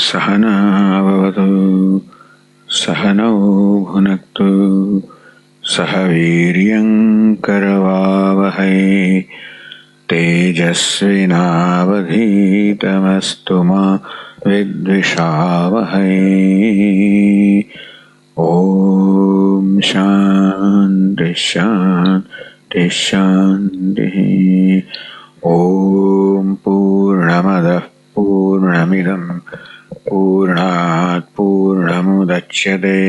सहना भवतु सहनौ भुनक्तु सह वीर्यं करवावहै तेजस्विनावधीतमस्तु मा विद्विषावहै। ॐ शान्ति शान्ति शान्तिः। ॐ पूर्णमदः पूर्णमिदं पूर्णात् पूर्णमुदच्यते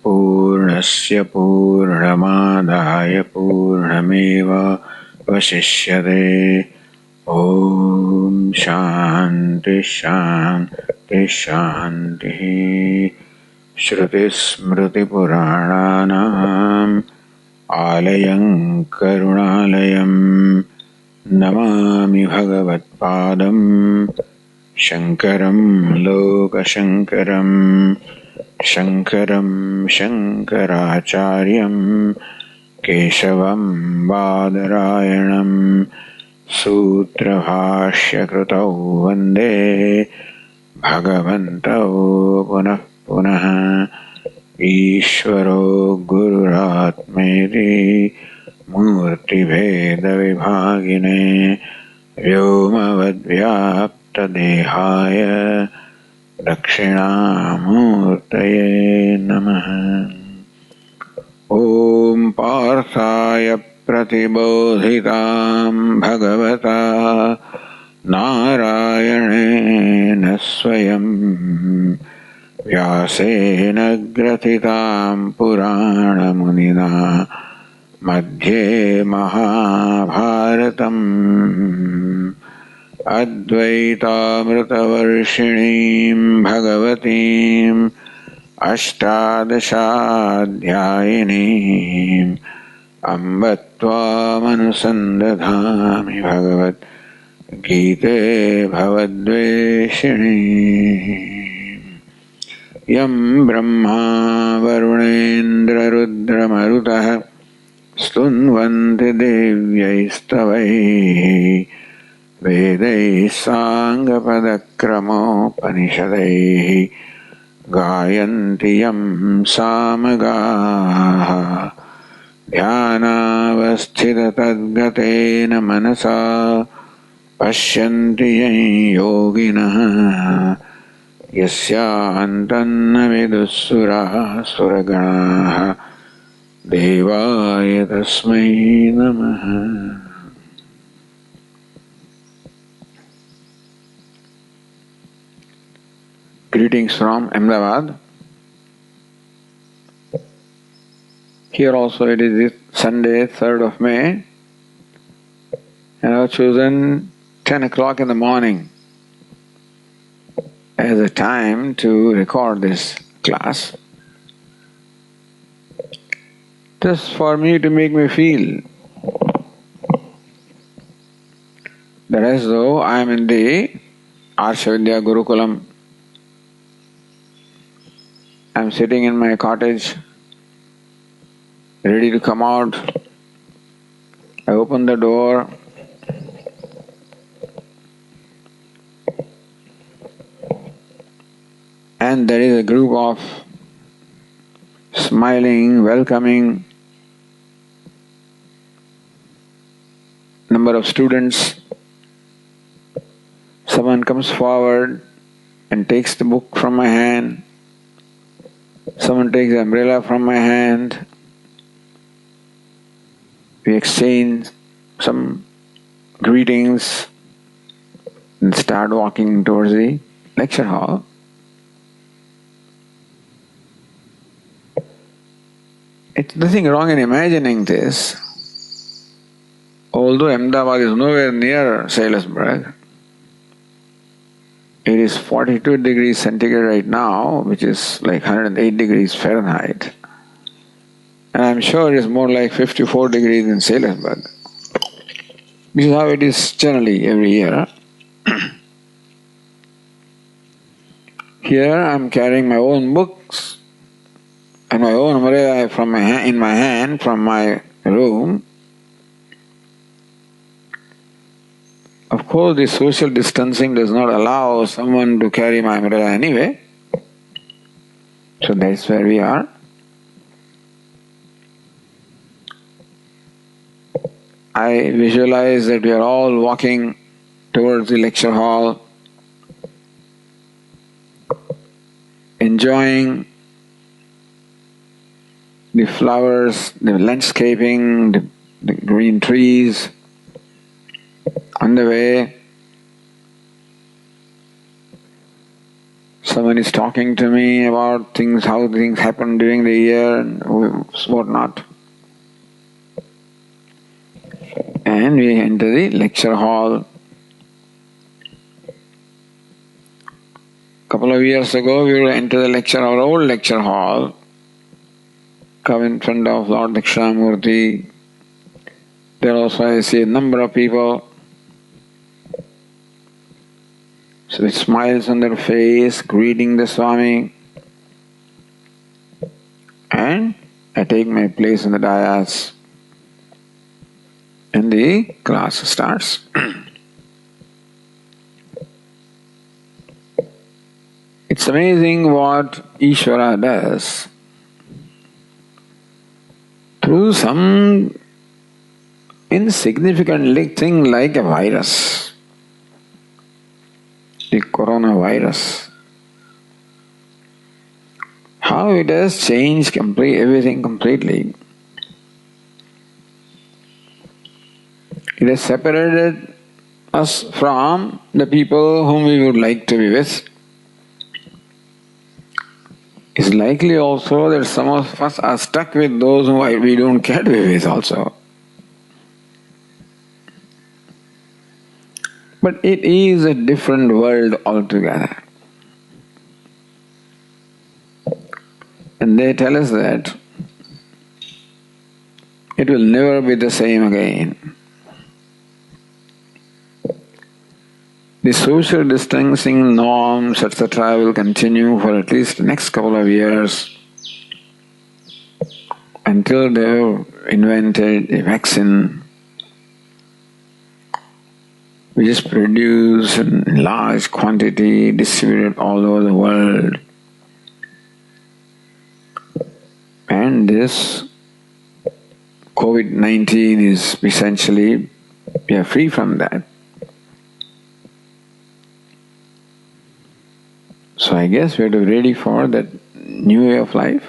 पूर्णस्य पूर्णमादाय पूर्णमेवावशिष्यते। ॐ शान्ति शान्ति शान्तिः। श्रुतिस्मृतिपुराणानाम् आलयं करुणालयं नमामि भगवत्पादं शङ्करं लोकशङ्करं शङ्करं शङ्कराचार्यं केशवं बादरायणं सूत्रभाष्यकृतौ वन्दे भगवन्तौ पुनः पुनः। ईश्वरो गुरुरात्मेति मूर्तिभेदविभागिने व्योमवद्व्याप्तदेहाय दक्षिणामूर्तये नमः। ॐ पार्थाय प्रतिबोधितां भगवता नारायणेन स्वयं व्यासेन ग्रथितां पुराणमुनिना मध्ये महाभारतम् अद्वैतामृतवर्षिणीं भगवतीम् अष्टादशाध्यायिनीम् अम्ब त्वामनुसन्दधामि भगवद्गीते भवद्वेषिणी। यं ब्रह्मा वरुणेन्द्ररुद्रमरुतः स्तुन्वन्ति देव्यैस्तवैः वेदैः साङ्गपदक्रमोपनिषदैः गायन्ति यं सामगाः ध्यानावस्थिततद्गतेन मनसा पश्यन्ति यं योगिनः यस्यान्तन्न विदुःसुराः सुरगणाः देवाय तस्मै नमः। Greetings from Ahmedabad. Here also it is this Sunday, 3rd of May, and I have chosen 10 o'clock in the morning as a time to record this class. Just for me to make me feel that as though I am in the Arsha Vidya Gurukulam. I am sitting in my cottage, ready to come out. I open the door. And there is a group of smiling, welcoming number of students. Someone comes forward and takes the book from my hand. Someone takes the umbrella from my hand. We exchange some greetings and start walking towards the lecture hall. It's nothing wrong in imagining this. Although Ahmedabad is nowhere near Sailasburg, it is 42 degrees centigrade right now, which is like 108 degrees Fahrenheit. And I'm sure it is more like 54 degrees in Sailasburg. This is how it is generally every year. Here I'm carrying my own books and my own umbrella in my hand from my room. Of Of course, the social distancing does not allow someone to carry my umbrella anyway. So that's where we are. I visualize that we are all walking towards the lecture hall, enjoying the flowers, the landscaping, the green trees. On the way, someone is talking to me about things, how things happen during the year and what not. And we enter the lecture hall. Couple of years ago, we will enter our old lecture hall, come in front of Lord Dakshinamurti. There also I see a number of people. So with smiles on their face, greeting the Swami. And I take my place in the dais. And the class starts. It's amazing what Ishvara does. Through some insignificant thing like a virus, the coronavirus, how it has changed everything completely. It has separated us from the people whom we would like to be with. It's likely also that some of us are stuck with those whom we don't care to be with also. But it is a different world altogether. And they tell us that it will never be the same again. The social distancing norms, etc., will continue for at least the next couple of years until they've invented a vaccine which is produced in large quantity, distributed all over the world. And this COVID-19 is essentially, we are free from that. So I guess we have to be ready for that new way of life.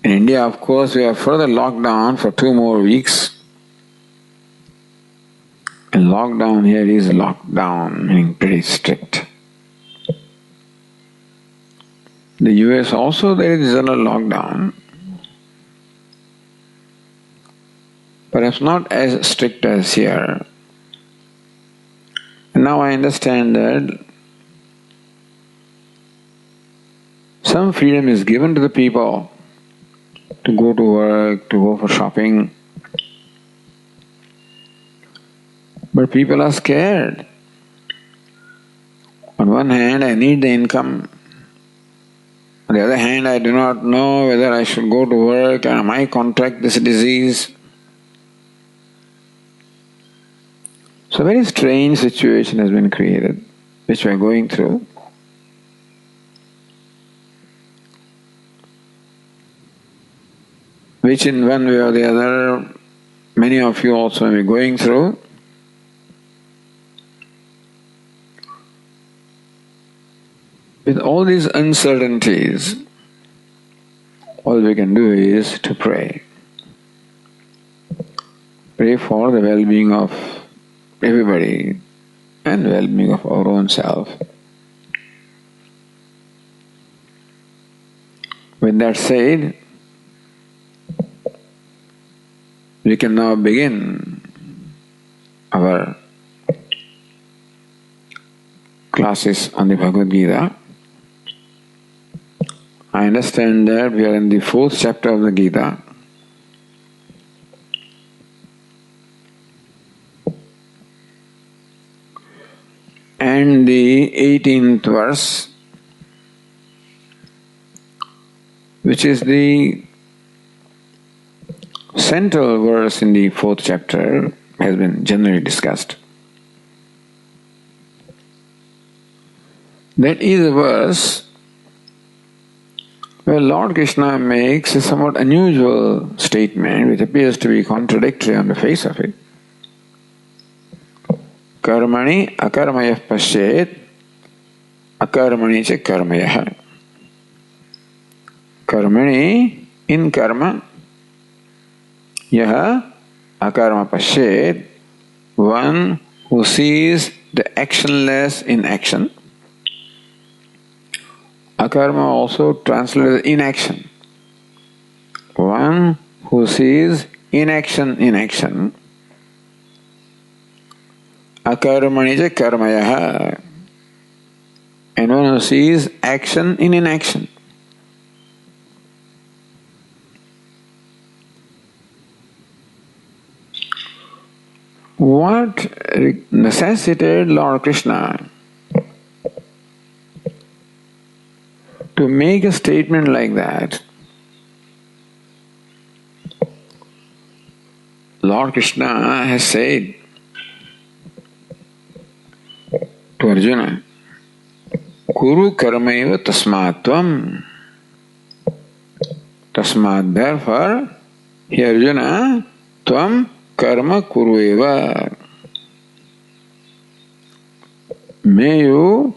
In India, of course, we are further locked down for 2 more weeks. And lockdown here is lockdown, meaning pretty strict. The US also, there is a lockdown. Perhaps not as strict as here. And now I understand that some freedom is given to the people to go to work, to go for shopping. But people are scared. On one hand, I need the income. On the other hand, I do not know whether I should go to work and I might contract this disease. So a very strange situation has been created, which we are going through. Which in one way or the other, many of you also may be going through. With all these uncertainties, all we can do is to pray. Pray for the well-being of everybody and well-being of our own self. With that said, we can now begin our classes on the Bhagavad Gita. I understand that we are in the 4th chapter of the Gita. And the 18th verse, which is the central verse in the 4th chapter has been generally discussed. That is a verse where Lord Krishna makes a somewhat unusual statement which appears to be contradictory on the face of it. Karmani akarmayah pashyet akarmani cha karmayah. Karmani, in karma, yaha akarma pashyet, one who sees the actionless in action. Akarma also translated inaction. One who sees inaction in action. Akarmani cha karmayah. And one who sees action in inaction. What necessitated Lord Krishna to make a statement like that? Lord Krishna has said to Arjuna, Kuru karmaiva tasmatvam. Tasmat, therefore, here Arjuna, tvam karma kurueva. May you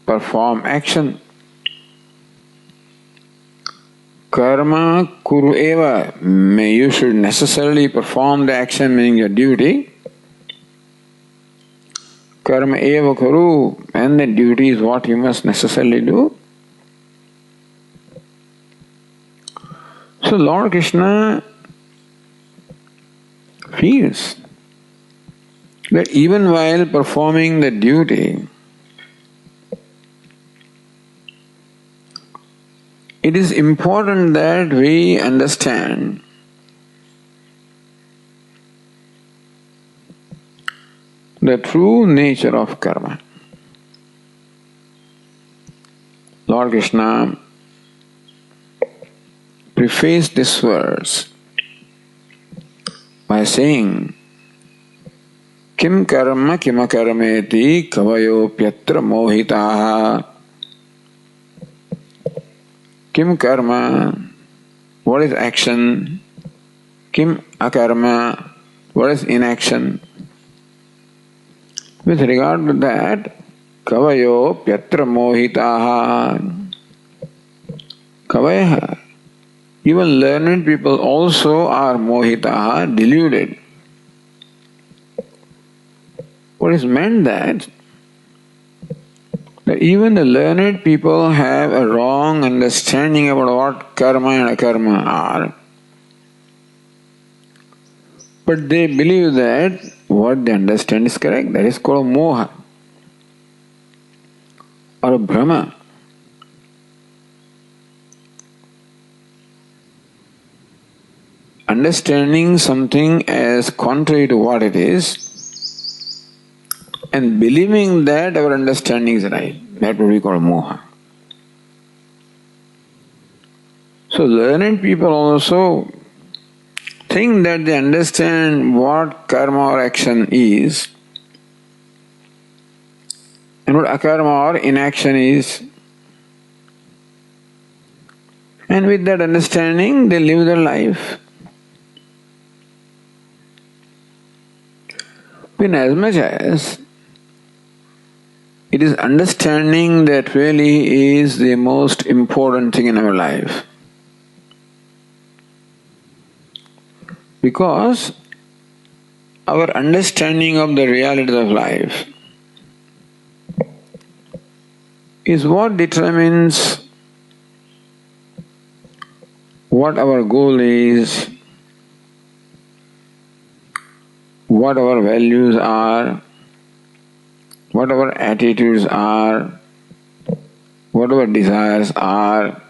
perform action. Karma kurueva. May you should necessarily perform the action, meaning your duty. Karma eva kuru, and the duty is what you must necessarily do. So Lord Krishna feels that even while performing the duty, it is important that we understand the true nature of karma. Lord Krishna prefaced this verse by saying, Kim karma kima karmeti kavayopyatra mohitaha. Kim karma, what is action? Kim akarma, what is inaction? With regard to that, kavayopyatra mohitaha. Kavaya, even learned people also are mohitaha, deluded. What is meant that even the learned people have a wrong understanding about what karma and akarma are, but they believe that what they understand is correct. That is called moha or brahma. Understanding something as contrary to what it is and believing that our understanding is right, that would be called moha. So learned people also think that they understand what karma or action is and what akarma or inaction is. And with that understanding, they live their life. In as much as it is understanding that really is the most important thing in our life. Because our understanding of the realities of life is what determines what our goal is, what our values are, what our attitudes are, what our desires are,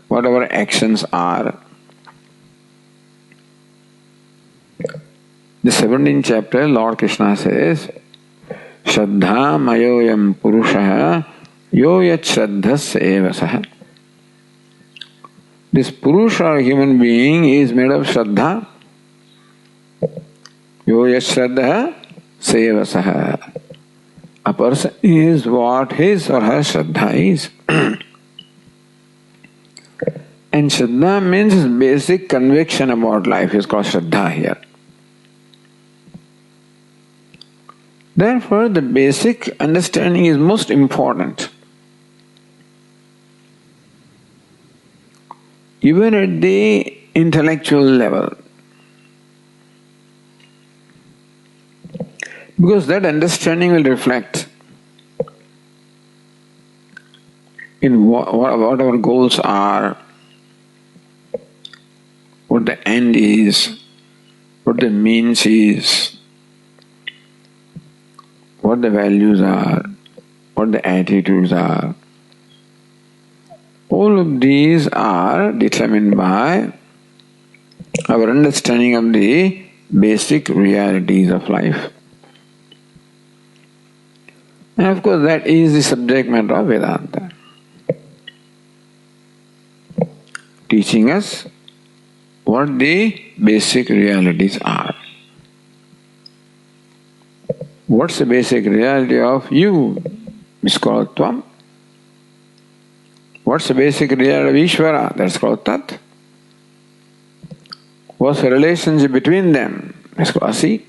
what our actions are. The 17th chapter, Lord Krishna says, Shraddha mayoyam purusha yo yat shraddhasya eva saha. This purusa or human being is made of Shraddha. Yo yash Shraddha seva saha. A person is what his or her Shraddha is. And Shraddha means basic conviction about life is called Shraddha here. Therefore, the basic understanding is most important. Even at the intellectual level. Because that understanding will reflect in what our goals are, what the end is, what the means is, what the values are, what the attitudes are. All of these are determined by our understanding of the basic realities of life. And of course that is the subject matter of Vedanta. Teaching us what the basic realities are. What's the basic reality of you? It's called Tvam. What's the basic reality of Ishvara? That's called Tat. What's the relationship between them? That's called Asi.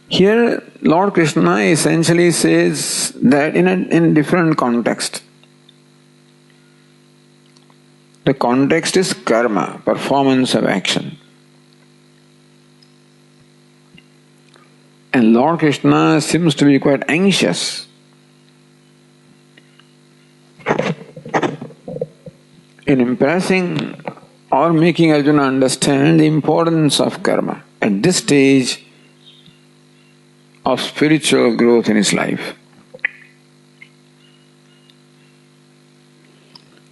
Here Lord Krishna essentially says that in different context. The context is karma, performance of action. And Lord Krishna seems to be quite anxious in impressing or making Arjuna understand the importance of karma at this stage of spiritual growth in his life.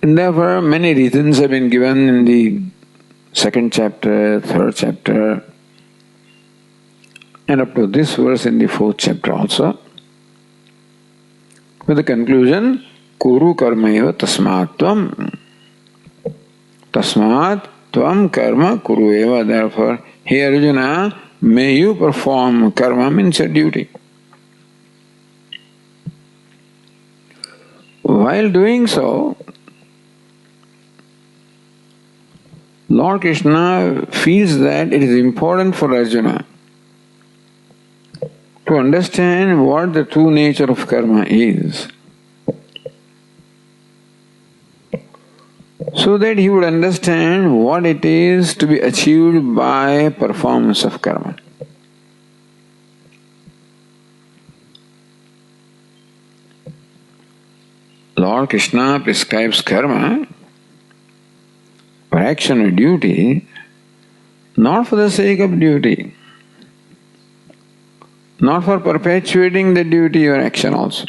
And therefore many reasons have been given in the second chapter, third chapter, and up to this verse in the fourth chapter also. With the conclusion, Kuru karma eva tasmat tvam. Tasmat tvam karma kuru eva. Therefore, hey Arjuna, may you perform karma means a duty. While doing so, Lord Krishna feels that it is important for Arjuna to understand what the true nature of karma is, so that he would understand what it is to be achieved by performance of karma. Lord Krishna prescribes karma for action or duty, not for the sake of duty, not for perpetuating the duty or action also.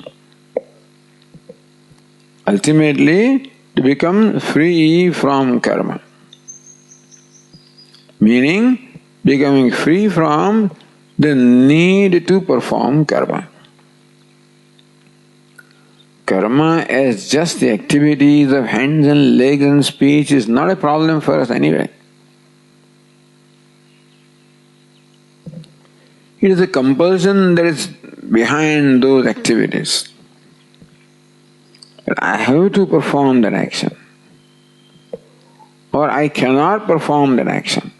Ultimately, to become free from karma. Meaning, becoming free from the need to perform karma. Karma as just the activities of hands and legs and speech is not a problem for us anyway. It is a compulsion that is behind those activities. I have to perform that action, or I cannot perform that action.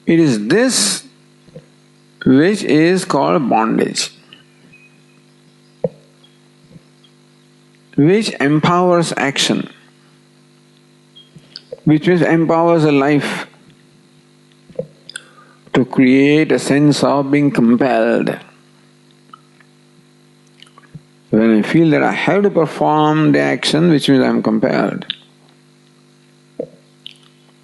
It is this which is called bondage, which empowers action, which means empowers a life to create a sense of being compelled. When I feel that I have to perform the action, which means I am compelled.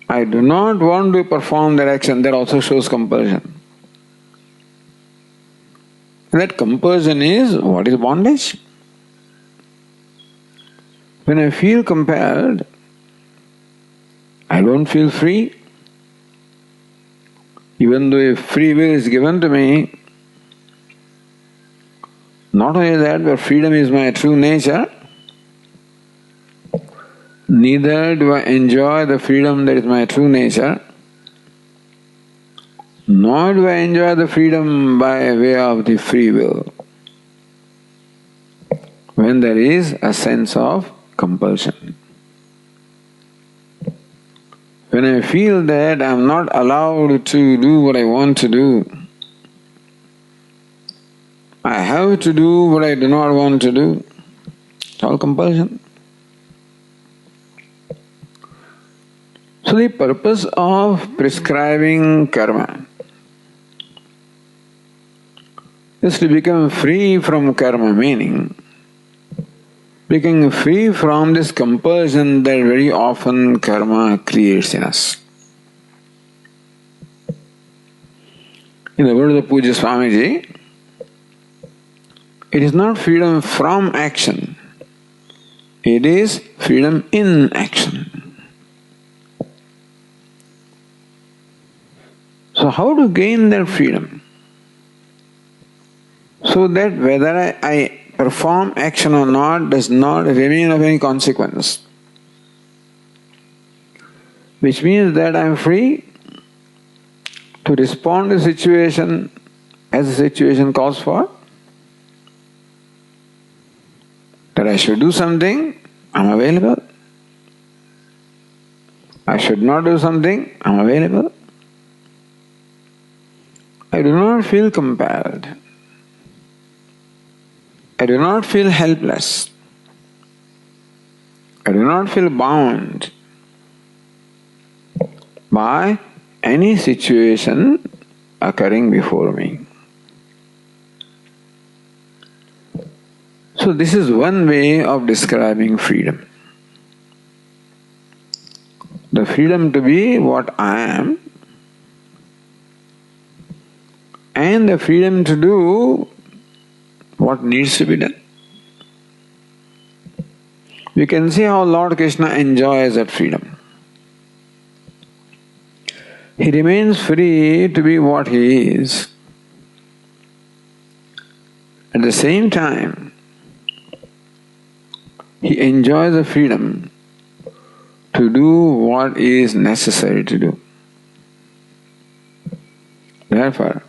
I do not want to perform that action, that also shows compulsion. And that compulsion is, what is bondage? When I feel compelled, I don't feel free. Even though if free will is given to me, Not only that, but freedom is my true nature. Neither do I enjoy the freedom that is my true nature, nor do I enjoy the freedom by way of the free will, when there is a sense of compulsion. When I feel that I am not allowed to do what I want to do, I have to do what I do not want to do, it's all compulsion. So the purpose of prescribing karma is to become free from karma, meaning becoming free from this compulsion that very often karma creates in us. In the word of Puja Swamiji, it is not freedom from action, it is freedom in action. So how to gain that freedom? So that whether I perform action or not does not remain of any consequence. Which means that I am free to respond to the situation as the situation calls for. That I should do something, I am available. I should not do something, I am available. I do not feel compelled. I do not feel helpless. I do not feel bound by any situation occurring before me. So this is one way of describing freedom. The freedom to be what I am, and the freedom to do what needs to be done. We can see how Lord Krishna enjoys that freedom. He remains free to be what he is. At the same time, he enjoys the freedom to do what is necessary to do. Therefore,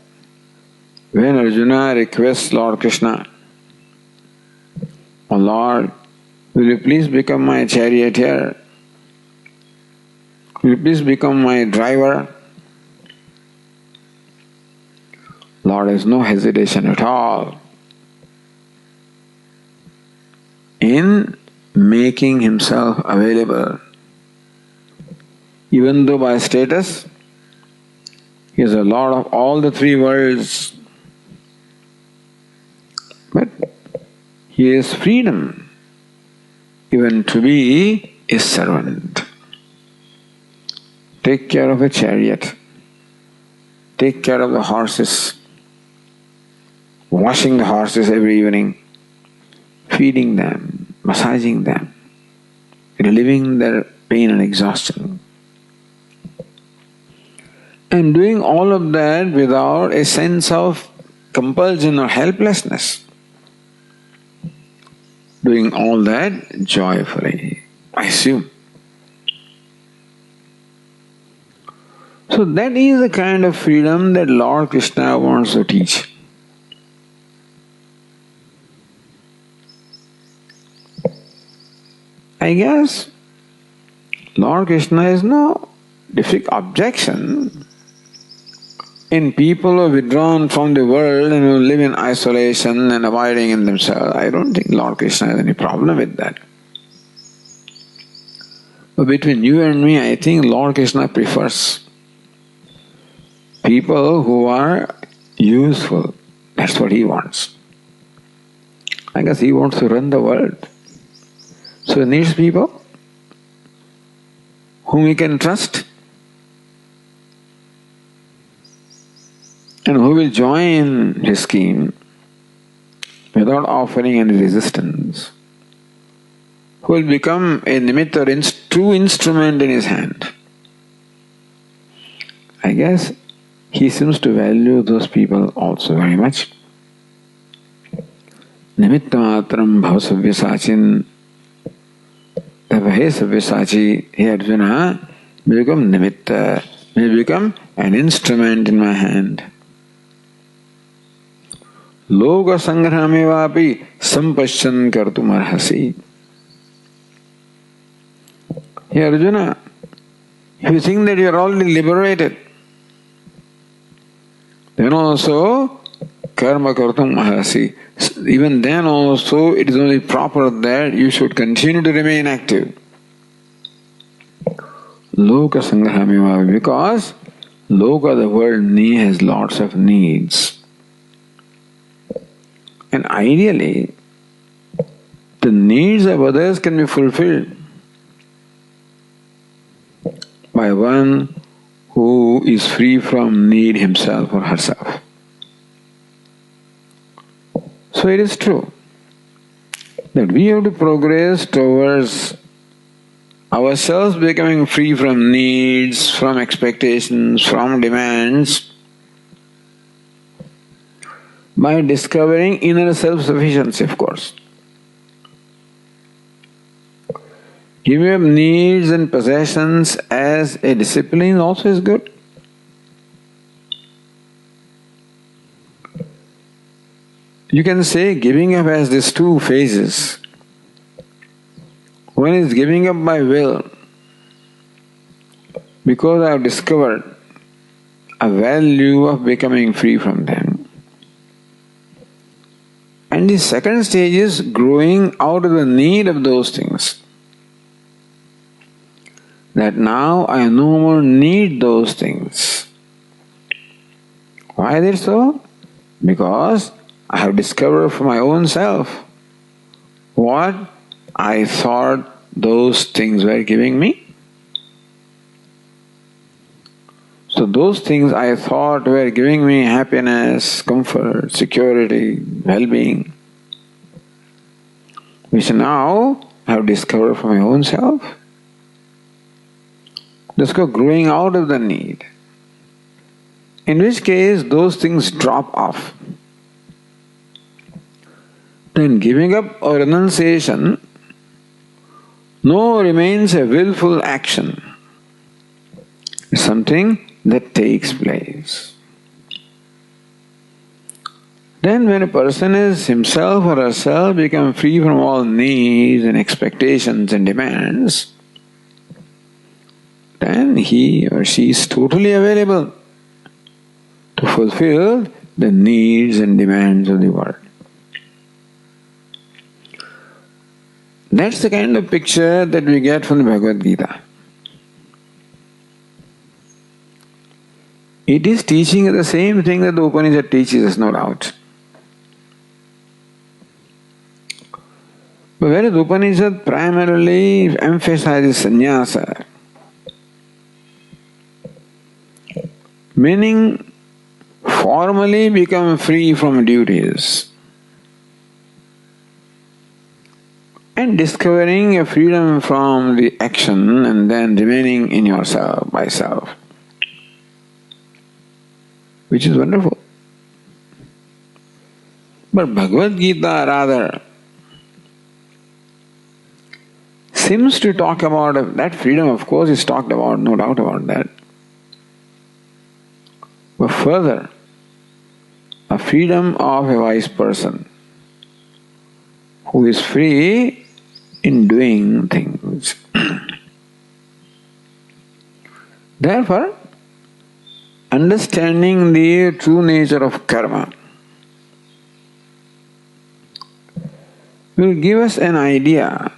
when Arjuna requests Lord Krishna, "Oh Lord, will you please become my charioteer? Will you please become my driver?" Lord has no hesitation at all in making himself available. Even though by status he is the Lord of all the three worlds, but he is freedom even to be a servant. Take care of a chariot, take care of the horses, washing the horses every evening, feeding them, massaging them, relieving their pain and exhaustion. And doing all of that without a sense of compulsion or helplessness. Doing all that joyfully, I assume. So that is the kind of freedom that Lord Krishna wants to teach. I guess Lord Krishna has no objection in people who are withdrawn from the world and who live in isolation and abiding in themselves. I don't think Lord Krishna has any problem with that. But between you and me, I think Lord Krishna prefers people who are useful. That's what he wants. I guess he wants to run the world. So he needs people whom he can trust and who will join his scheme without offering any resistance, who will become a nimitta, true instrument in his hand. I guess he seems to value those people also very much. Nimitta matram bhava savyasachin. Therefore, hey Sabyasachi, hey Arjuna, may become nimitta, may become an instrument in my hand. Loka sangramevapi sampashchan kartum arhasi. Hey Arjuna, if you think that you are already liberated, then also karma kartum arhasi. Even then also it is only proper that you should continue to remain active. Loka sangramevapi, because loka, the world, has lots of needs. And ideally, the needs of others can be fulfilled by one who is free from need himself or herself. So it is true that we have to progress towards ourselves becoming free from needs, from expectations, from demands, by discovering inner self-sufficiency, of course. Giving up needs and possessions as a discipline also is good. You can say giving up has these two phases. One is giving up by will, because I have discovered a value of becoming free from them. And the second stage is growing out of the need of those things. That now I no more need those things. Why is it so? Because I have discovered for my own self what I thought those things were giving me. So those things I thought were giving me happiness, comfort, security, well-being, which now I have discovered for my own self. Let's go growing out of the need. In which case those things drop off. Then giving up or renunciation no remains a willful action. It's something that takes place. Then when a person is himself or herself become free from all needs and expectations and demands, then he or she is totally available to fulfill the needs and demands of the world. That's the kind of picture that we get from the Bhagavad Gita. It is teaching the same thing that the Upanishad teaches us, no doubt. But whereas the Upanishad primarily emphasizes sannyasa, meaning formally become free from duties, and discovering a freedom from the action and then remaining in yourself by self, which is wonderful. But Bhagavad Gita rather seems to talk about that freedom, of course, is talked about, no doubt about that. But further, a freedom of a wise person who is free in doing things. Therefore, understanding the true nature of karma will give us an idea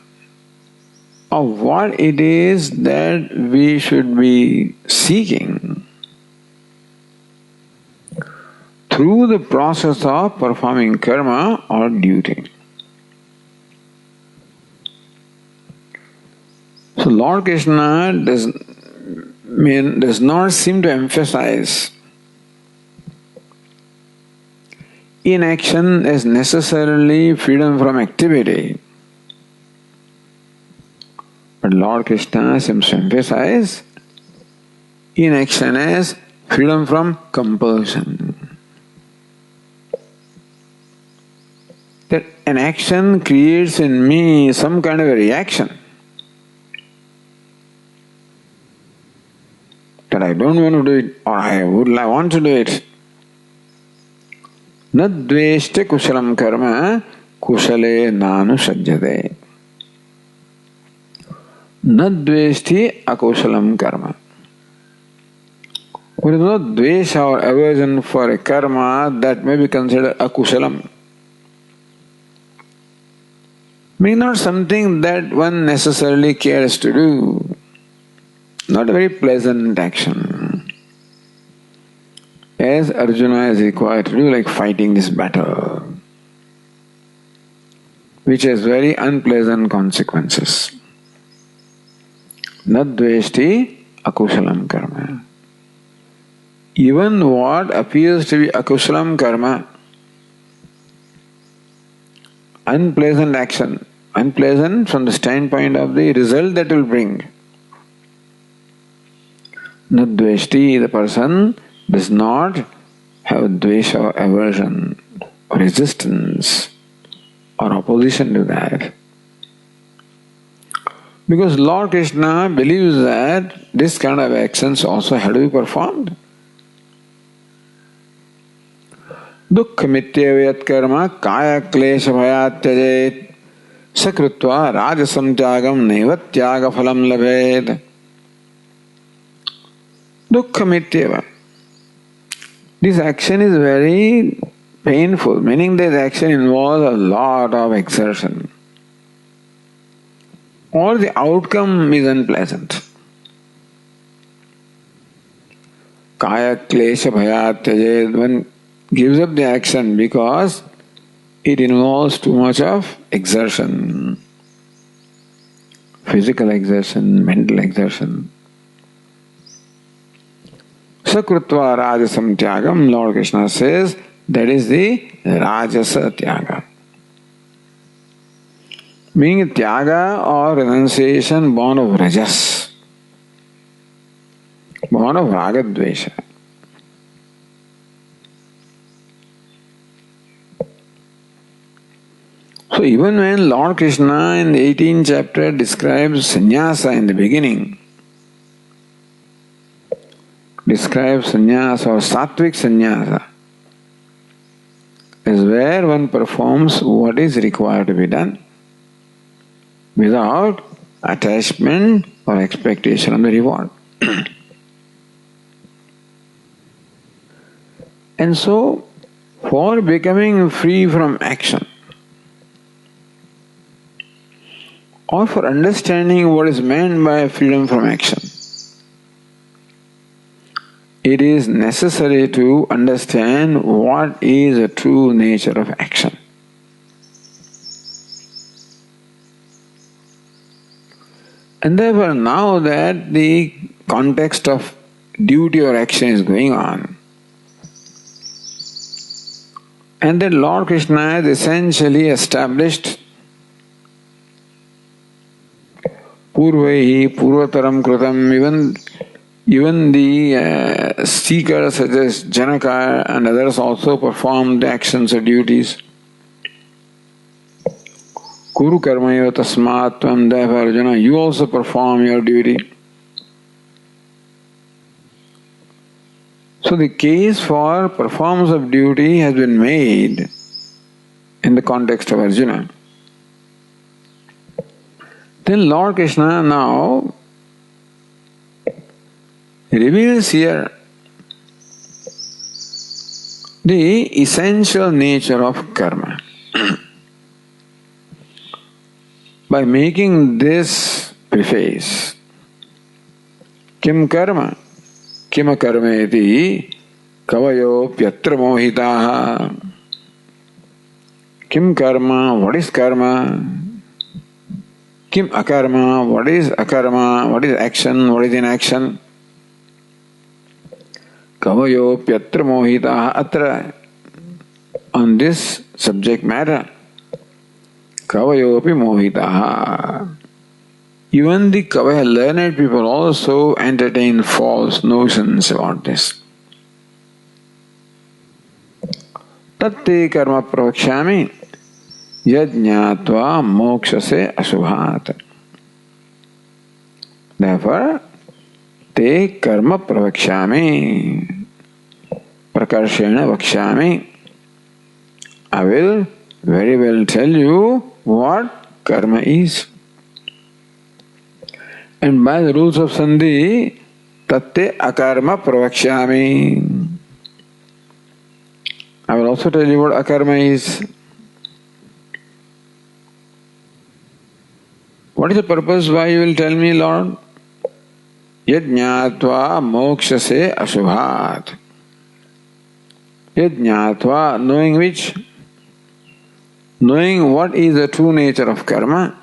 of what it is that we should be seeking through the process of performing karma or duty. So Lord Krishna does not seem to emphasize inaction as necessarily freedom from activity. But Lord Krishna seems to emphasize inaction as freedom from compulsion. That an action creates in me some kind of a reaction that I don't want to do it or I want to do it. Na dveshte kushalam karma kushale nanu sajjade. Na dveshti akushalam karma. There is no dvesha or aversion for a karma that may be considered akushalam. Meaning not something that one necessarily cares to do. Not a very pleasant action. As Arjuna is required to do, like fighting this battle, which has very unpleasant consequences. Nadveshti akushalam karma. Even what appears to be akushalam karma, unpleasant action, unpleasant from the standpoint of the result that will bring. Nadveshti, the person does not have dvesha or aversion or resistance or opposition to that. Because Lord Krishna believes that this kind of actions also have to be performed. Dukkhamityavayat karma kaya klesha bhayat tyajet sakrutva rajasam tyagam naiva tyaga phalam labhed. Dukkhamityava. This action is very painful, meaning this action involves a lot of exertion. Or the outcome is unpleasant. Kaya klesha bhayat tyajet. One gives up the action because it involves too much of exertion. Physical exertion, mental exertion. Sakrutva rajasam tyagam, Lord Krishna says, that is the rajasa tyaga. Meaning tyaga or renunciation born of rajas, born of ragadvesha. So even when Lord Krishna in the 18th chapter describes sannyasa in the beginning, describes sannyasa or sattvic sannyasa is where one performs what is required to be done without attachment or expectation of the reward. And so, for becoming free from action, or for understanding what is meant by freedom from action, it is necessary to understand what is the true nature of action. And therefore, now that the context of duty or action is going on, and that Lord Krishna has essentially established purvaihi purvataram kritam, even the seekers such as Janaka and others also perform the actions or duties. Kuru karmayo tasmat tvam, therefore Arjuna, you also perform your duty. So the case for performance of duty has been made in the context of Arjuna. Then Lord Krishna now reveals here the essential nature of karma. By making this preface, Kim karma, kima karmeti, kavayo pyatra mohitaha. Kim karma, what is karma? Kim akarma, what is akarma? What is action, what is inaction? Kavayo pyatra mohitaha. Atra, on this subject matter, Kavayopi mohitaha. Even the Kavaya learned people also entertain false notions about this. Tatte karma pravakshami yajñātva mokshase asubhat. Therefore, te karma pravakshami, prakarshena vakshami. I will very well tell you what karma is. And by the rules of Sandhi, tatte akarma pravakshami. I will also tell you what akarma is. What is the purpose why you will tell me, Lord? Yajñātva mokshase asubhat. Yajñātva, knowing which? Knowing what is the true nature of karma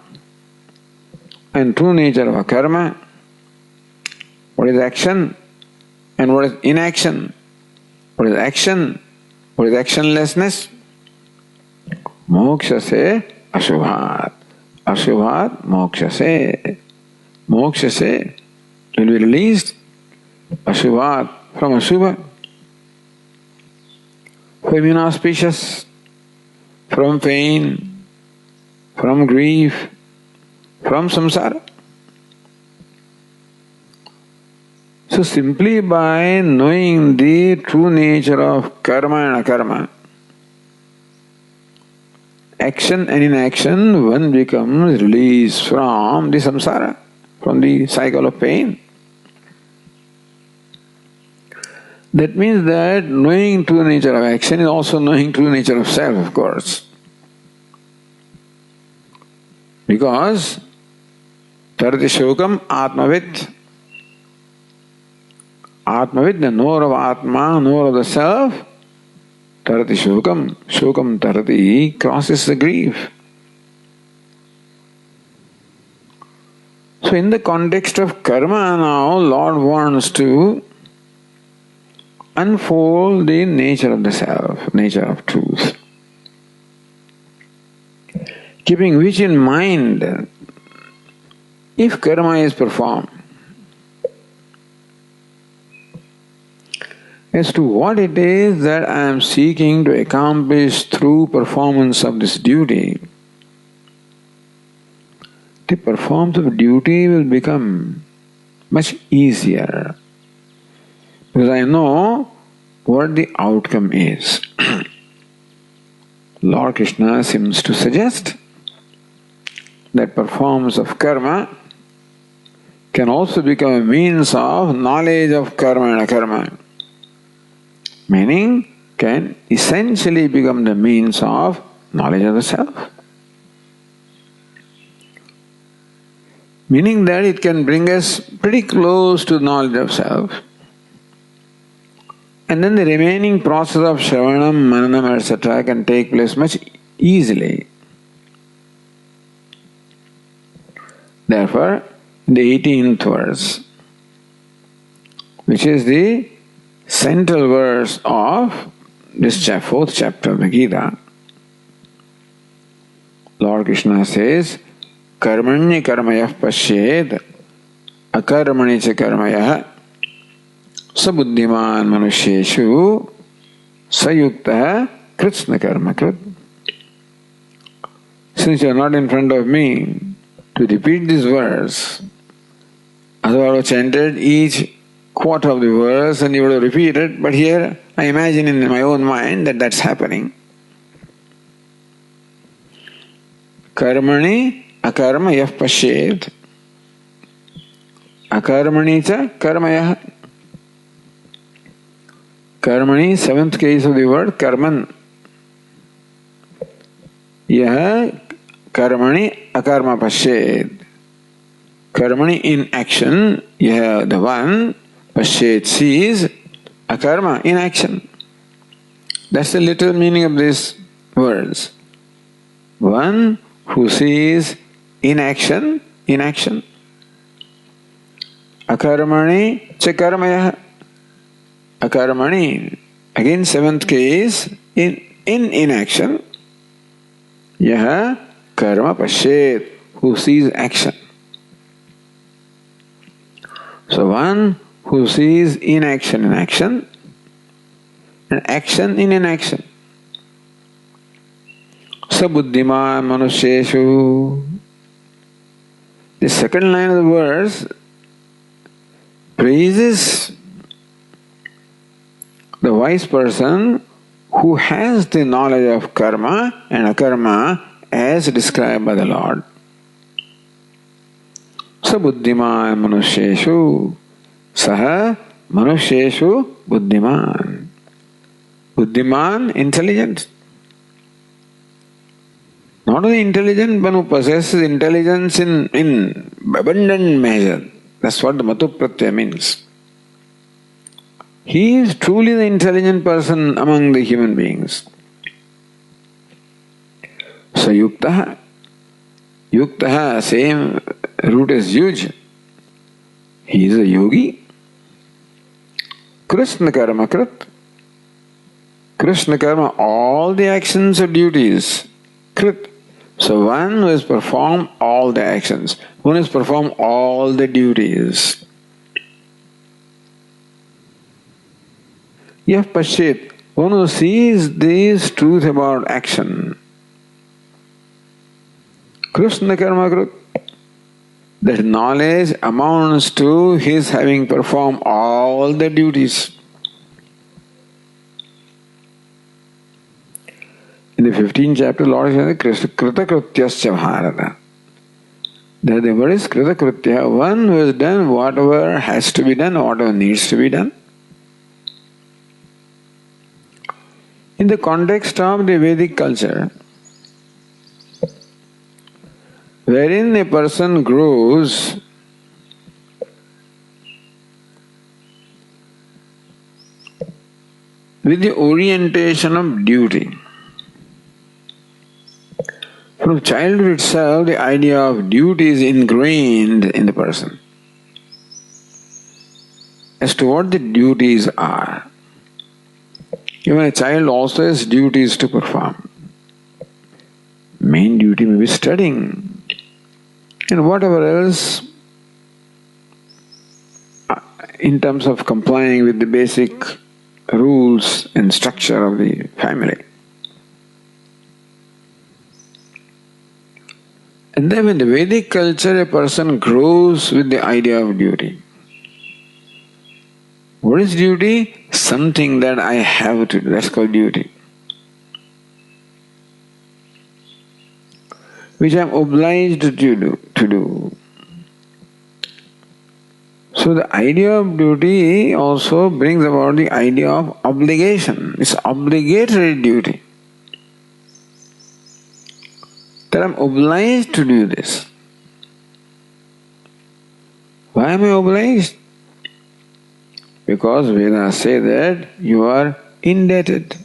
and true nature of akarma, what is action and what is inaction, what is action, what is actionlessness. Mokshase asubhat. Asubhat mokshase. Mokshase will be released. Asubhat from asubha. From inauspicious, from pain, from grief, from samsara. So simply by knowing the true nature of karma and akarma, action and inaction, one becomes released from the samsara, from the cycle of pain. That means that knowing true nature of action is also knowing true nature of self, of course. Because tarati shokam atmavit. Atmavit, the knower of Atma, knower of the self, tarati shokam. Shokam tarati crosses the grief. So in the context of karma now, Lord wants to unfold the nature of the self, nature of truth. Keeping which in mind, if karma is performed, as to what it is that I am seeking to accomplish through performance of this duty, the performance of duty will become much easier. Because I know what the outcome is. Lord Krishna seems to suggest that performance of karma can also become a means of knowledge of karma and akarma. Meaning, can essentially become the means of knowledge of the self. Meaning that it can bring us pretty close to knowledge of self. And then the remaining process of Shravanam, Mananam, etc. can take place much easily. Therefore, the 18th verse, which is the central verse of this 4th chapter of the Gita, Lord Krishna says, Karmanya karmayah pashyed, akarmani cha karmayah, sabuddhiman manusyeshu, sayukta kritsna karma krit. Since you are not in front of me to repeat this verse, otherwise I would have chanted each quarter of the verse and you would have repeated, but here I imagine in my own mind that that's happening. Karmani akarma yah pashyed, akarmani cha karmayah. Karmani, 7th case of the word karman. Yah karmani akarma pashyed. Karmani in action, yah the one, pashyed sees, akarma in action. That's the literal meaning of these words. One who sees in action, Akarmani cha karmayah. Akarmani, again 7th case, in inaction. Yaha karma pashyed, who sees action. So one who sees inaction in action and action in inaction. Sabuddhiman manusheshu. The second line of the verse praises the wise person who has the knowledge of karma and akarma as described by the Lord. Sabuddhiman manusheshu. Saha manusheshu buddhiman. Buddhiman, intelligent. Not only intelligent, but who possesses intelligence in abundant measure. That's what the matu pratyaya means. He is truly the intelligent person among the human beings. So yuktaha. Yuktaha, same root as yuj. He is a yogi. Krishna karma krit. Krishna karma, all the actions or duties. Krit. So one who has performed all the actions, one has performed all the duties. Yah pashit, one who sees this truth about action. Krishna karma krit. That knowledge amounts to his having performed all the duties. In the 15th chapter, Lord says, Kritakrutyascha bharata. That the word is Kritakritya, one who has done whatever has to be done, whatever needs to be done. In the context of the Vedic culture, wherein a person grows with the orientation of duty. From childhood itself, the idea of duty is ingrained in the person as to what the duties are. Even a child also has duties to perform. Main duty may be studying, and whatever else in terms of complying with the basic rules and structure of the family. And then in the Vedic culture, a person grows with the idea of duty. What is duty? Something that I have to do. That's called duty. Which I am obliged to do. So the idea of duty also brings about the idea of obligation. It's obligatory duty. That I am obliged to do this. Why am I obliged? Because Vedas say that you are indebted.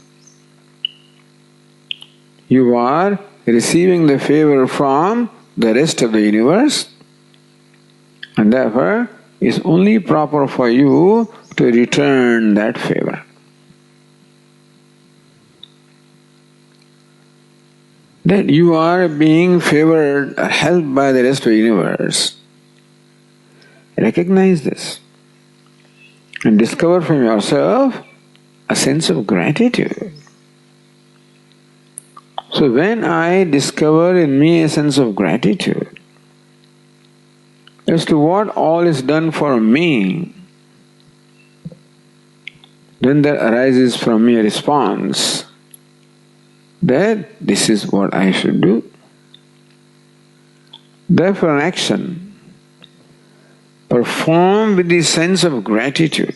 You are receiving the favor from the rest of the universe, and therefore it's only proper for you to return that favor. That you are being favored, helped by the rest of the universe. Recognize this and discover from yourself a sense of gratitude. So when I discover in me a sense of gratitude as to what all is done for me, then there arises from me a response that this is what I should do. Therefore an action performed with the sense of gratitude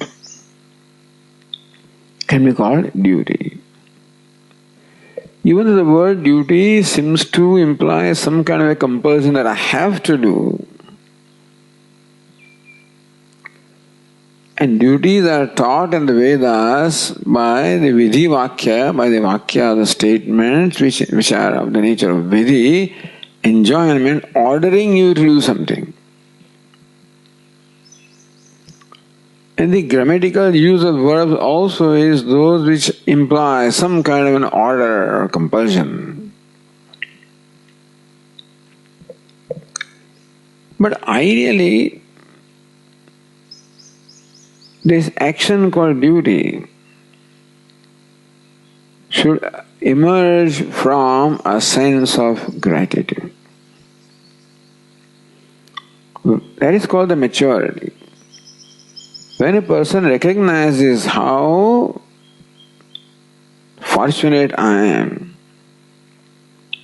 can be called duty. Even though the word duty seems to imply some kind of a compulsion that I have to do, and duties are taught in the Vedas by the Vidhi Vakya, by the Vakya, the statements which are of the nature of Vidhi, enjoyment, ordering you to do something. And the grammatical use of verbs also is those which imply some kind of an order or compulsion. But ideally, this action called duty should emerge from a sense of gratitude. That is called the maturity. When a person recognizes how fortunate I am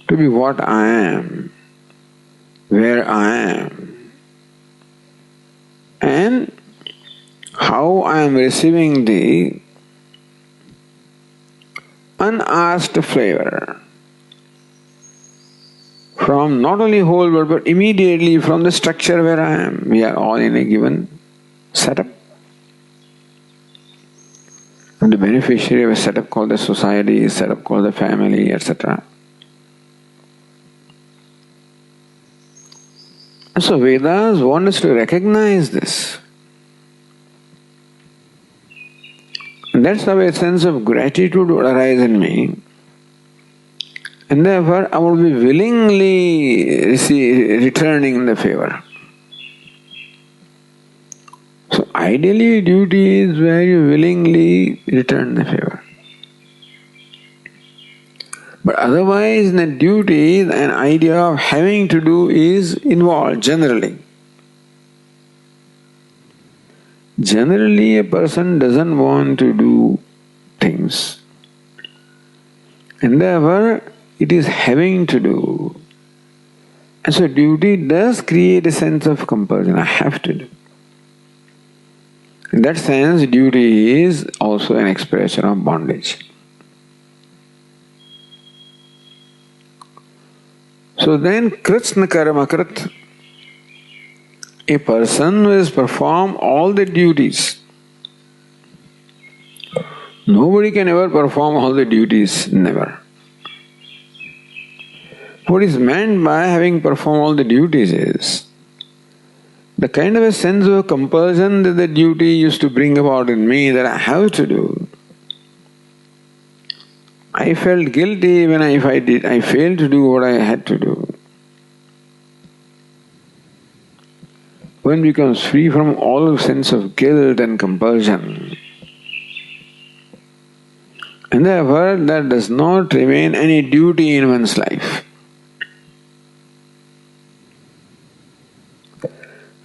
to be what I am, where I am, and how I am receiving the unasked flavor from not only whole world but immediately from the structure where I am. We are all in a given setup. And the beneficiary of a setup called the society, a setup called the family, etc. And so Vedas want us to recognize this. And that's how a sense of gratitude would arise in me. And therefore I will be willingly returning the favor. So ideally duty is where you willingly return the favor. But otherwise in a duty, an idea of having to do is involved generally. Generally a person doesn't want to do things. And therefore it is having to do. And so duty does create a sense of compulsion. I have to do. In that sense, duty is also an expression of bondage. So then, kritsna karma krit, a person who has performed all the duties. Nobody can ever perform all the duties, never. What is meant by having performed all the duties is the kind of a sense of compulsion that the duty used to bring about in me that I have to do. I felt guilty when I failed to do what I had to do. One becomes free from all sense of guilt and compulsion. And therefore there does not remain any duty in one's life.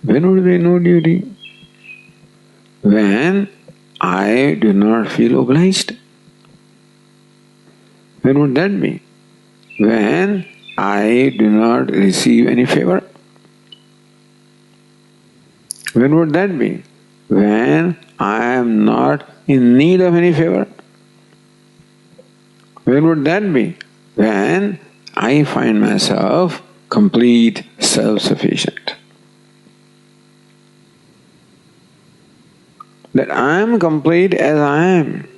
When would there be no duty? When I do not feel obliged. When would that be? When I do not receive any favor. When would that be? When I am not in need of any favor. When would that be? When I find myself complete self-sufficient. That I am complete as I am.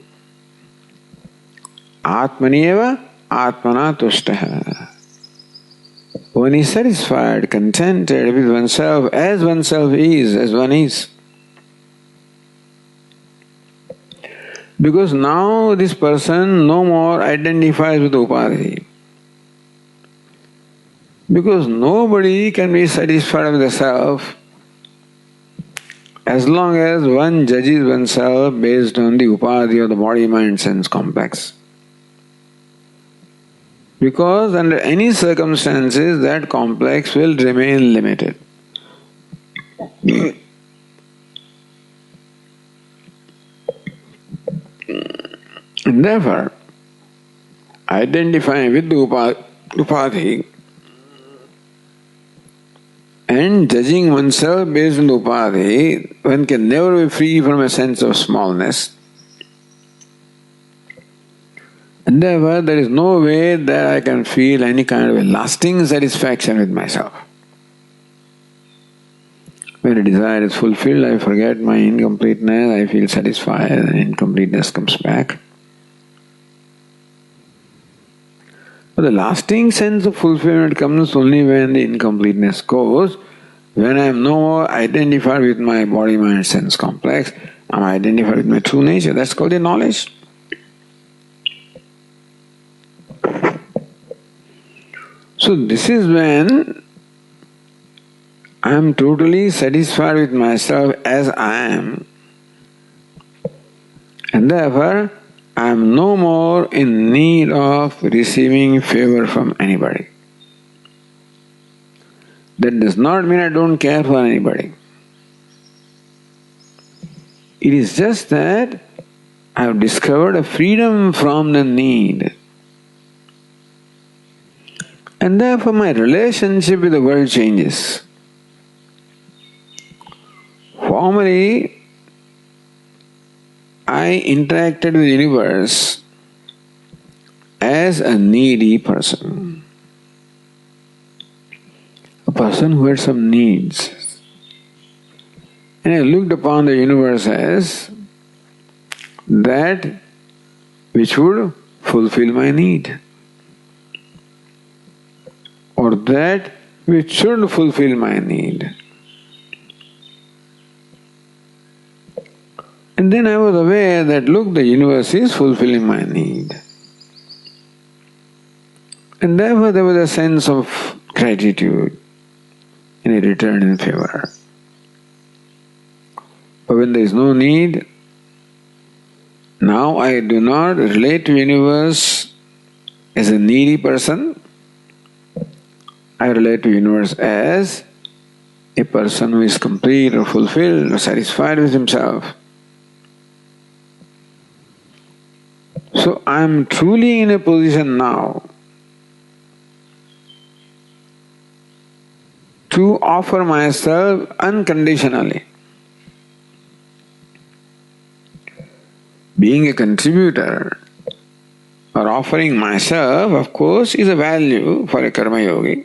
Atmaniyeva atmana tushtaha. One is satisfied, contented with oneself as oneself is, as one is. Because now this person no more identifies with upadhi. Because nobody can be satisfied with the self as long as one judges oneself based on the upadhi of the body, mind, sense complex. Because under any circumstances that complex will remain limited. And therefore, identifying with the upadhi and judging oneself based on the upadhi, one can never be free from a sense of smallness. And therefore, there is no way that I can feel any kind of a lasting satisfaction with myself. When a desire is fulfilled, I forget my incompleteness, I feel satisfied, and incompleteness comes back. But the lasting sense of fulfillment comes only when the incompleteness goes, when I am no more identified with my body, mind, sense complex, I am identified with my true nature. That's called the knowledge. So this is when I am totally satisfied with myself as I am, and therefore I am no more in need of receiving favor from anybody. That does not mean I don't care for anybody. It is just that I have discovered a freedom from the need. And therefore my relationship with the world changes. Formerly, I interacted with the universe as a needy person. A person who had some needs. And I looked upon the universe as that which would fulfill my need, or that which should fulfill my need. And then I was aware that, look, the universe is fulfilling my need. And therefore there was a sense of gratitude and a return in favor. But when there is no need, now I do not relate to the universe as a needy person. I relate to the universe as a person who is complete or fulfilled or satisfied with himself. So I am truly in a position now to offer myself unconditionally. Being a contributor or offering myself, of course, is a value for a karma yogi.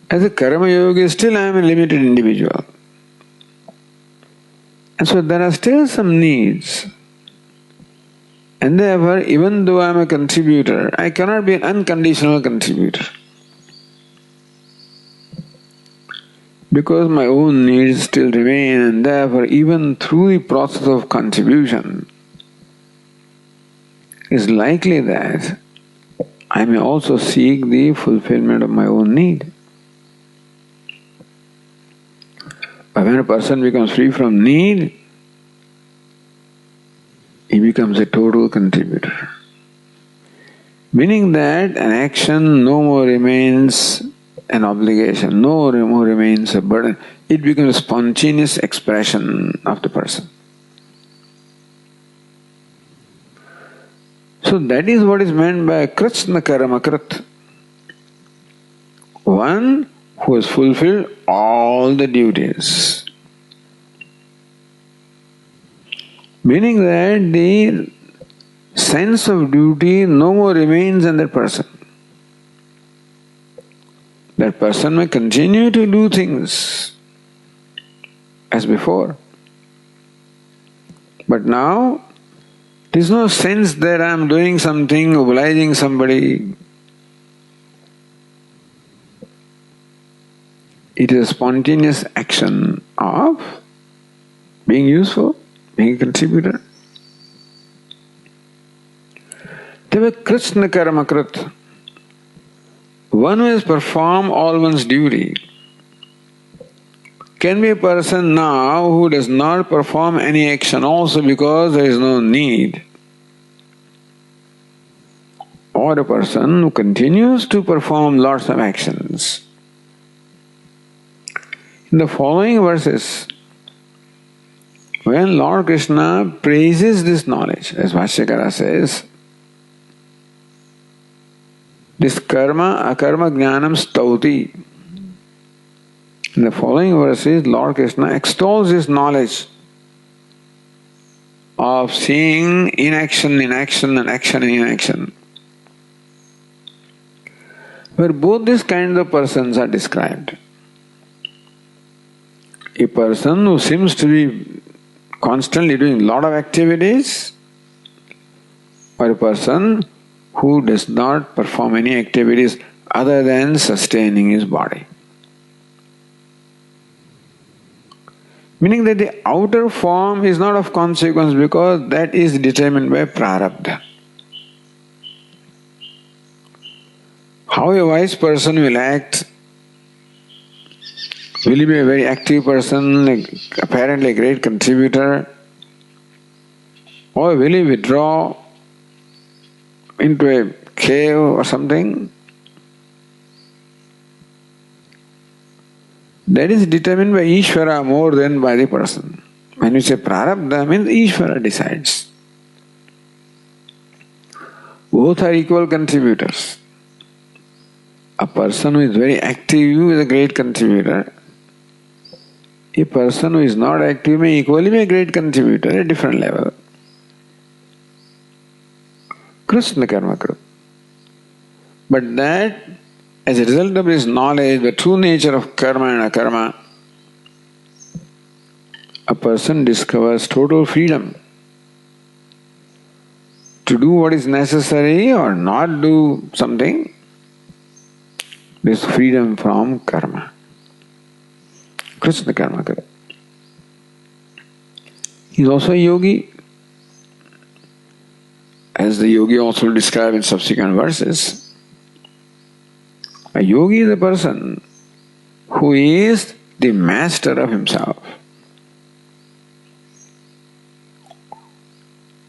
As a karma yogi, still I am a limited individual. And so there are still some needs. And therefore, even though I am a contributor, I cannot be an unconditional contributor. Because my own needs still remain, and therefore even through the process of contribution, it's likely that I may also seek the fulfillment of my own need. But when a person becomes free from need, he becomes a total contributor. Meaning that an action no more remains an obligation, no more remains a burden. It becomes a spontaneous expression of the person. So that is what is meant by krishna karma krit. One who has fulfilled all the duties. Meaning that the sense of duty no more remains in that person. That person may continue to do things as before. But now, there is no sense that I am doing something, obliging somebody. It is a spontaneous action of being useful, being a contributor. Teva krishna karma krit. One who has performed all one's duty can be a person now who does not perform any action also because there is no need. Or a person who continues to perform lots of actions. In the following verses, when Lord Krishna praises this knowledge, as Bhashyakara says, this karma, akarma jnanam stauti. In the following verses, Lord Krishna extols this knowledge of seeing inaction in action and action in inaction, where both these kinds of persons are described. A person who seems to be constantly doing a lot of activities, or a person who does not perform any activities other than sustaining his body. Meaning that the outer form is not of consequence because that is determined by prarabdha. How a wise person will act, will he be a very active person, apparently a great contributor, Or will he withdraw into a cave or something? That is determined by Ishvara more than by the person. When you say prarabdha, means Ishvara decides. Both are equal contributors. A person who is very active is a great contributor. A person who is not active may equally be a great contributor at a different level. Krishna karma kru. But that, as a result of this knowledge, the true nature of karma and akarma, a person discovers total freedom to do what is necessary or not do something. This freedom from karma. Krishna karma kru. He is also a yogi. As the yogi also described in subsequent verses, a yogi is a person who is the master of himself,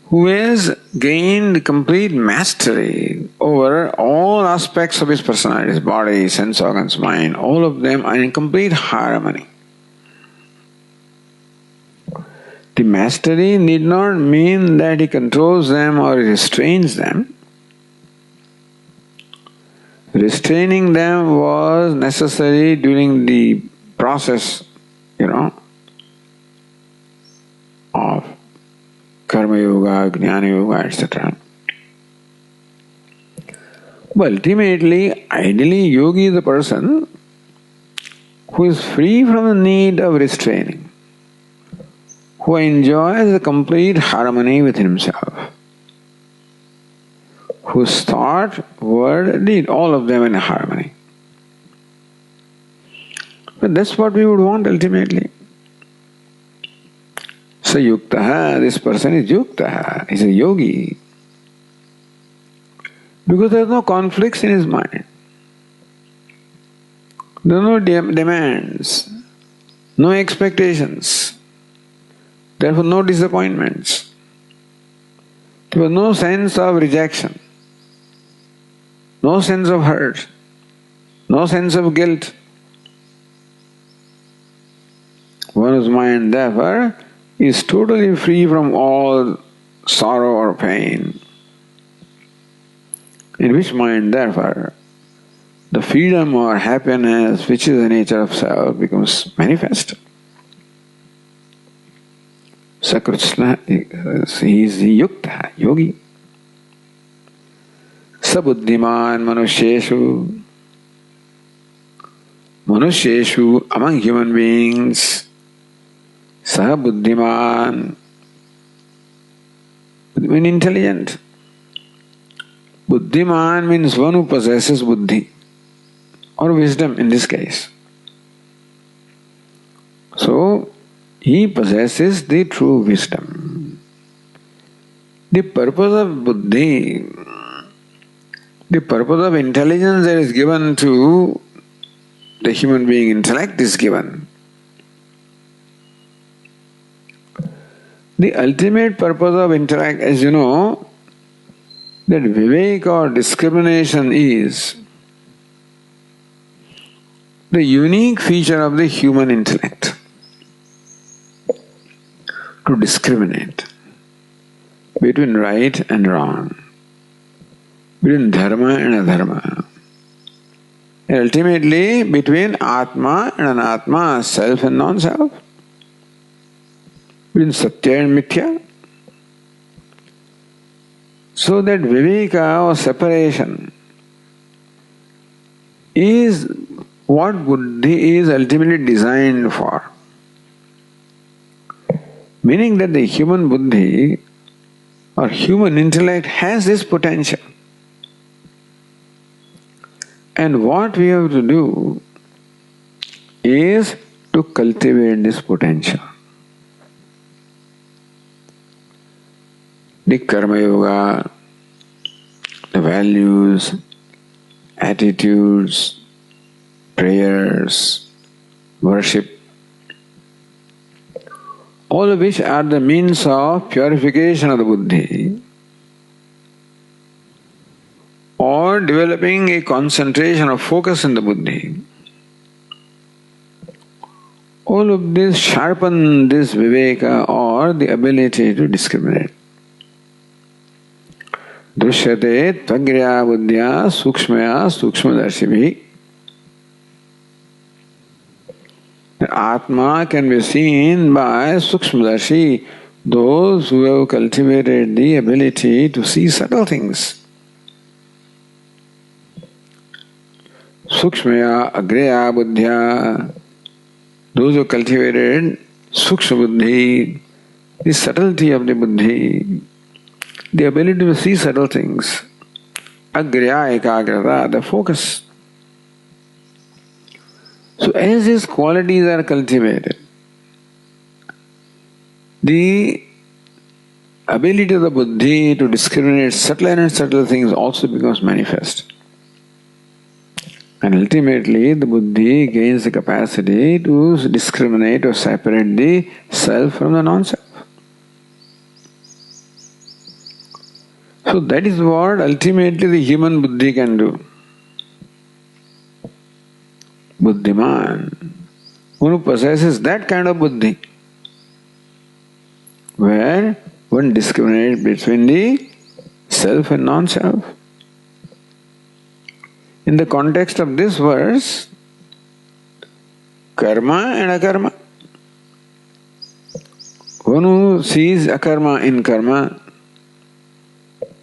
who has gained complete mastery over all aspects of his personality, his body, sense organs, mind, all of them are in complete harmony. The mastery need not mean that he controls them or restrains them. Restraining them was necessary during the process, of karma yoga, jnana yoga, etc. But ultimately, ideally, yogi is a person who is free from the need of restraining, who enjoys a complete harmony with himself, whose thought, word, deed, all of them in harmony. But that's what we would want ultimately. So yuktaha, this person is yuktaha, he's a yogi. Because there are no conflicts in his mind. There are no demands, no expectations. Therefore, no disappointments. There was no sense of rejection, no sense of hurt, no sense of guilt. One's mind, therefore, is totally free from all sorrow or pain. In which mind, therefore, the freedom or happiness, which is the nature of self, becomes manifest. Sakrishna, he is the yukta, yogi. Sabuddhiman manusheshu, among human beings, saha buddhiman, means intelligent. Buddhiman means one who possesses buddhi, or wisdom in this case. So, he possesses the true wisdom. The purpose of buddhi, the purpose of intelligence that is given to the human being, intellect is given. The ultimate purpose of intellect, as you know, that viveka or discrimination is the unique feature of the human intellect. To discriminate between right and wrong, between dharma and adharma, and ultimately between atma and anatma, self and non-self, between satya and mithya. So that viveka or separation is what buddhi is ultimately designed for. Meaning that the human buddhi or human intellect has this potential. And what we have to do is to cultivate this potential. The karma yoga, the values, attitudes, prayers, worship, all of which are the means of purification of the buddhi or developing a concentration of focus in the buddhi. All of this sharpen this viveka or the ability to discriminate. Drishyate tvagriya buddhya sukshmaya sukshmadarshibhi. The Atma can be seen by sukshmadarshi, those who have cultivated the ability to see subtle things. Sukshmaya agreya buddhya, those who cultivated sukshma buddhi, the subtlety of the buddhi, the ability to see subtle things. Agreya ekagrata, the focus. So as these qualities are cultivated, the ability of the buddhi to discriminate subtler and subtler things also becomes manifest. And ultimately the buddhi gains the capacity to discriminate or separate the self from the non-self. So that is what ultimately the human buddhi can do. Buddhiman, one who possesses that kind of buddhi, where one discriminates between the self and non-self. In the context of this verse, karma and akarma. One who sees akarma in karma,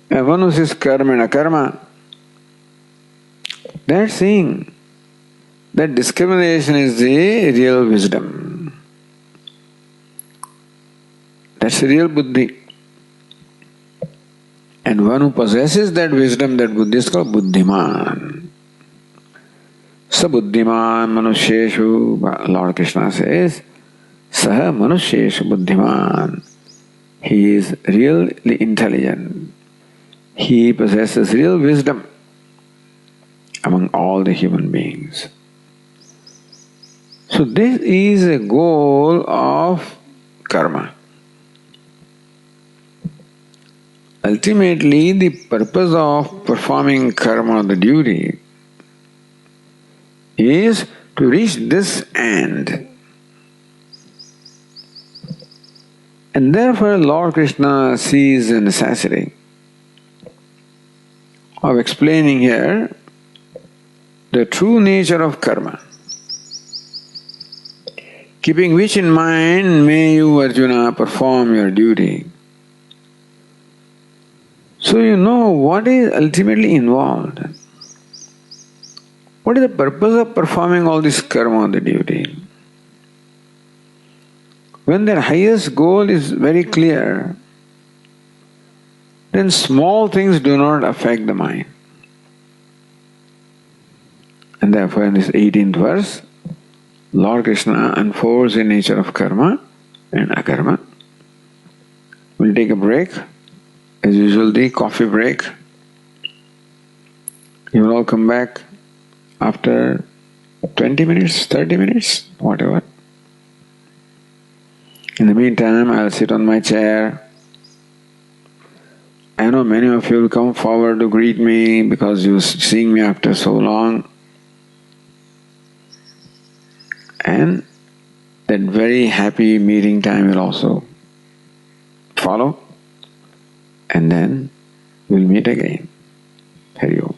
and one who sees karma and akarma, that seeing, that discrimination is the real wisdom. That's the real buddhi. And one who possesses that wisdom, that buddhi, is called buddhiman. Sabuddhiman manusheshu, Lord Krishna says, Saha manusheshu buddhiman. He is really intelligent. He possesses real wisdom among all the human beings. So this is a goal of karma. Ultimately, the purpose of performing karma, the duty, is to reach this end. And therefore Lord Krishna sees the necessity of explaining here the true nature of karma, keeping which in mind may you, Arjuna, perform your duty. So you know what is ultimately involved. What is the purpose of performing all this karma, the duty? When their highest goal is very clear, then small things do not affect the mind. And therefore in this 18th verse, Lord Krishna unfolds the nature of karma and akarma. We'll take a break. As usual, the coffee break. You will all come back after 20 minutes, 30 minutes, whatever. In the meantime, I'll sit on my chair. I know many of you will come forward to greet me because you're seeing me after so long. And that very happy meeting time will also follow. And then we'll meet again. Hari Om.